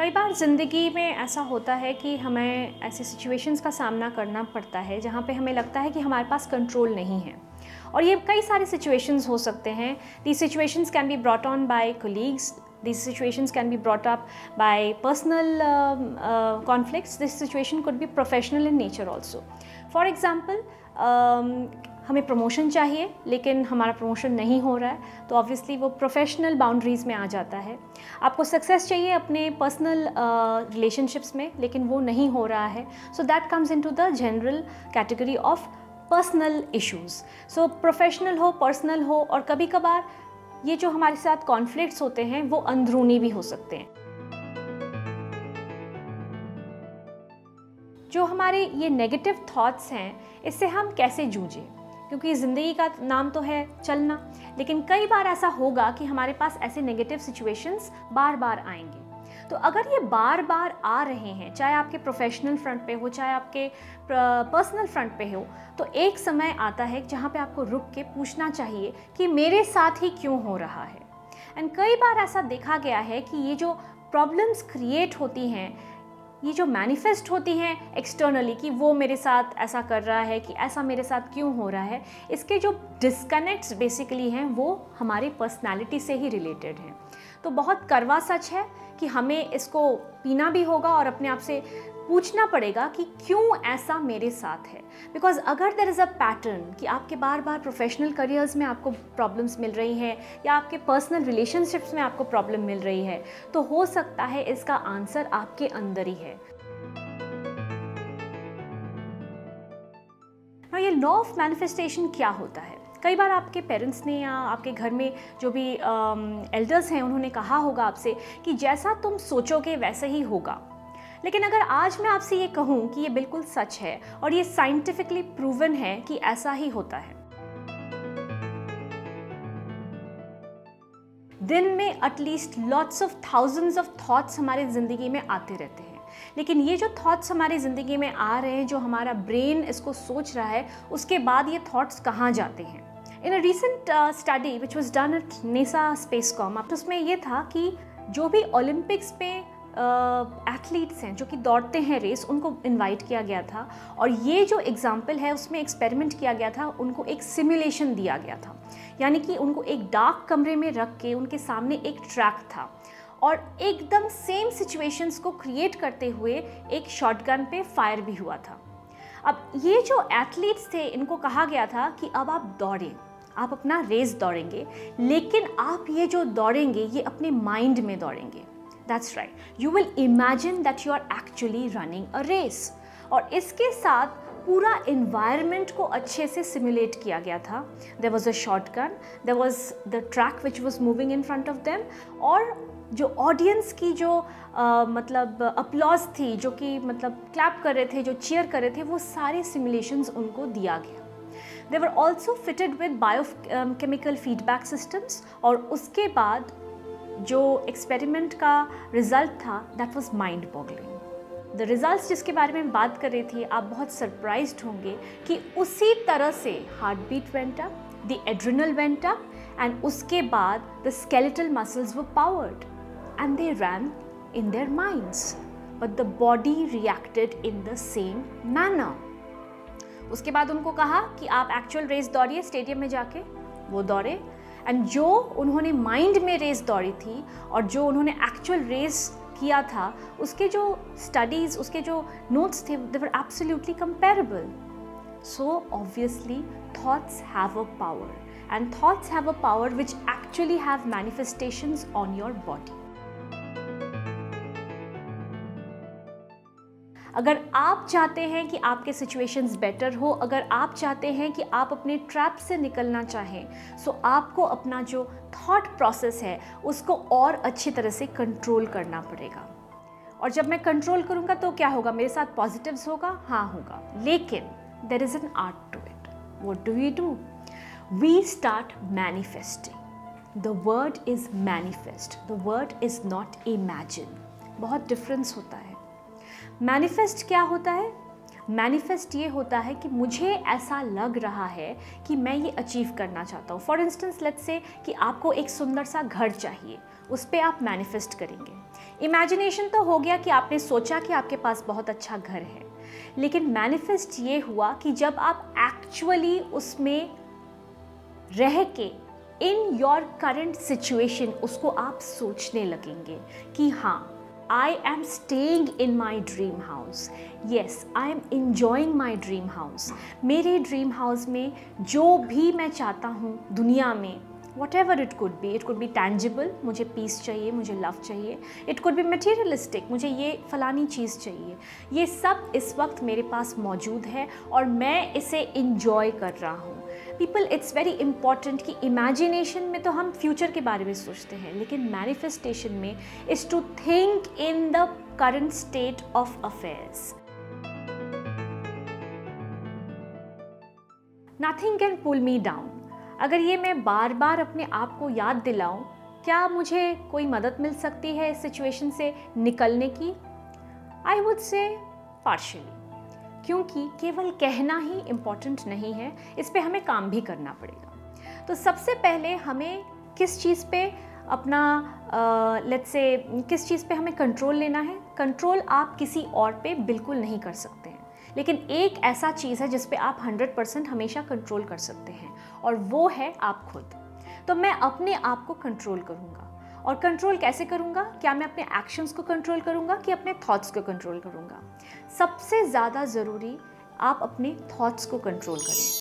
कई बार ज़िंदगी में ऐसा होता है कि हमें ऐसे सिचुएशंस का सामना करना पड़ता है जहाँ पे हमें लगता है कि हमारे पास कंट्रोल नहीं है, और ये कई सारे सिचुएशंस हो सकते हैं. These situations can be brought on by colleagues, these situations can be brought up by personal conflicts. This situation could be professional in nature also. For example, हमें प्रमोशन चाहिए लेकिन हमारा प्रमोशन नहीं हो रहा है, तो ऑब्वियसली वो प्रोफेशनल बाउंड्रीज़ में आ जाता है. आपको सक्सेस चाहिए अपने पर्सनल रिलेशनशिप्स में लेकिन वो नहीं हो रहा है, so that comes into the general category of personal issues. So professional हो, पर्सनल हो, और कभी कभार ये जो हमारे साथ कॉन्फ्लिक्ट्स होते हैं वो अंदरूनी भी हो सकते हैं. जो हमारे ये नेगेटिव थॉट्स हैं, इससे हम कैसे जूझें, क्योंकि ज़िंदगी का नाम तो है चलना, लेकिन कई बार ऐसा होगा कि हमारे पास ऐसे नेगेटिव सिचुएशंस बार बार आएंगे. तो अगर ये बार बार आ रहे हैं, चाहे आपके प्रोफेशनल फ्रंट पे हो, चाहे आपके पर्सनल फ्रंट पे हो, तो एक समय आता है जहाँ पे आपको रुक के पूछना चाहिए कि मेरे साथ ही क्यों हो रहा है. एंड कई बार ऐसा देखा गया है कि ये जो प्रॉब्लम्स क्रिएट होती हैं, ये जो मैनिफेस्ट होती हैं एक्सटर्नली कि वो मेरे साथ ऐसा कर रहा है, कि ऐसा मेरे साथ क्यों हो रहा है, इसके जो डिस्कनेक्ट्स बेसिकली हैं वो हमारी पर्सनालिटी से ही रिलेटेड हैं. तो बहुत कड़वा सच है कि हमें इसको पीना भी होगा और अपने आप से पूछना पड़ेगा कि क्यों ऐसा मेरे साथ है. बिकॉज अगर देयर इज़ अ पैटर्न कि आपके बार बार प्रोफेशनल करियर्स में आपको प्रॉब्लम्स मिल रही हैं या आपके पर्सनल रिलेशनशिप्स में आपको प्रॉब्लम मिल रही है, तो हो सकता है इसका आंसर आपके अंदर ही है. ये लॉ ऑफ मैनिफेस्टेशन क्या होता है? कई बार आपके पेरेंट्स ने या आपके घर में जो भी एल्डर्स हैं उन्होंने कहा होगा आपसे कि जैसा तुम सोचोगे वैसे ही होगा. लेकिन अगर आज मैं आपसे ये कहूँ कि ये बिल्कुल सच है और ये साइंटिफिकली प्रूवन है कि ऐसा ही होता है. दिन में at least lots of thousands of thoughts हमारी ज़िंदगी में आते रहते हैं, लेकिन ये जो थॉट्स हमारी ज़िंदगी में आ रहे हैं, जो हमारा ब्रेन इसको सोच रहा है, उसके बाद ये थॉट्स कहाँ जाते हैं. In a recent study which was done at NASA Spacecom, तो उसमें ये था कि जो भी ओलंपिक्स पे एथलीट्स हैं जो कि दौड़ते हैं रेस, उनको इनवाइट किया गया था, और ये जो एग्जाम्पल है उसमें एक्सपेरिमेंट किया गया था. उनको एक सिमुलेशन दिया गया था, यानी कि उनको एक डार्क कमरे में रख के उनके सामने एक ट्रैक था और एकदम सेम सिचुएशंस को क्रिएट करते हुए एक शॉटगन पे फायर भी हुआ था. अब ये जो एथलीट्स थे, इनको कहा गया था कि अब आप दौड़ें, आप अपना रेस दौड़ेंगे, लेकिन आप ये जो दौड़ेंगे ये अपने माइंड में दौड़ेंगे. That's right. You will imagine that you are actually running a race. और इसके साथ पूरा environment को अच्छे से simulate किया गया था. There was a shotgun, there was the track which was moving in front of them, और जो audience की जो मतलब applause थी, जो कि मतलब clap कर रहे थे, जो cheer कर रहे थे, वो सारे simulations उनको दिया गया. They were also fitted with biochemical feedback systems, और उसके बाद जो एक्सपेरिमेंट का रिज़ल्ट था that was mind boggling. The results जिसके बारे में बात कर रही थी, आप बहुत सरप्राइज्ड होंगे कि उसी तरह से heart beat went up, the adrenal went up, and उसके बाद the skeletal muscles were powered and they ran in their minds, but the body reacted in the same manner. उसके बाद उनको कहा कि आप एक्चुअल रेस दौड़िए स्टेडियम में जाके. वो दौड़े, एंड जो उन्होंने माइंड में रेस दौड़ी थी और जो उन्होंने एक्चुअल रेस किया था, उसके जो स्टडीज़, उसके जो नोट्स थे, they were absolutely comparable. So obviously thoughts have a power, and thoughts have a power which actually have manifestations on your body. अगर आप चाहते हैं कि आपके सिचुएशंस बेटर हो, अगर आप चाहते हैं कि आप अपने ट्रैप से निकलना चाहें, सो आपको अपना जो थॉट प्रोसेस है उसको और अच्छी तरह से कंट्रोल करना पड़ेगा. और जब मैं कंट्रोल करूँगा तो क्या होगा, मेरे साथ पॉजिटिव्स होगा, हाँ होगा, लेकिन there is an art to it. What do we do? We start manifesting. The word is manifest, the word is not imagine. बहुत डिफरेंस होता है. मैनिफेस्ट क्या होता है? मैनिफेस्ट ये होता है कि मुझे ऐसा लग रहा है कि मैं ये अचीव करना चाहता हूँ। फॉर इंस्टेंस लेट्स से कि आपको एक सुंदर सा घर चाहिए, उस पर आप मैनिफेस्ट करेंगे। इमेजिनेशन तो हो गया कि आपने सोचा कि आपके पास बहुत अच्छा घर है, लेकिन मैनिफेस्ट ये हुआ कि जब आप एक्चुअली उसमें रह के इन योर करंट सिचुएशन उसको आप सोचने लगेंगे कि हाँ, I am staying in my dream house. Yes, I am enjoying my dream house. मेरे ड्रीम हाउस में जो भी मैं चाहता हूँ दुनिया में, whatever it could be tangible, मुझे पीस चाहिए, मुझे लव चाहिए, it could be materialistic, मुझे ये फलानी चीज़ चाहिए, ये सब इस वक्त मेरे पास मौजूद है और मैं इसे इंजॉय कर रहा हूँ। पीपल, इट्स वेरी इंपॉर्टेंट कि इमेजिनेशन में तो हम फ्यूचर के बारे में सोचते हैं, लेकिन मैनिफेस्टेशन में is to think in the current state of affairs. Nothing can pull me down. अगर ये मैं बार बार अपने आप को याद दिलाऊं, क्या मुझे कोई मदद मिल सकती है इस सिचुएशन से निकलने की? आई वुड से पार्शियली, क्योंकि केवल कहना ही इम्पॉर्टेंट नहीं है, इस पे हमें काम भी करना पड़ेगा। तो सबसे पहले हमें किस चीज़ पे अपना लेट्स से किस चीज़ पे हमें कंट्रोल लेना है? कंट्रोल आप किसी और पे बिल्कुल नहीं कर सकते हैं, लेकिन एक ऐसा चीज़ है जिस पे आप 100% हमेशा कंट्रोल कर सकते हैं, और वो है आप खुद। तो मैं अपने आप को कंट्रोल करूँगा, और कंट्रोल कैसे करूँगा? क्या मैं अपने एक्शंस को कंट्रोल करूँगा कि अपने थॉट्स को कंट्रोल करूँगा? सबसे ज़्यादा ज़रूरी आप अपने थॉट्स को कंट्रोल करें।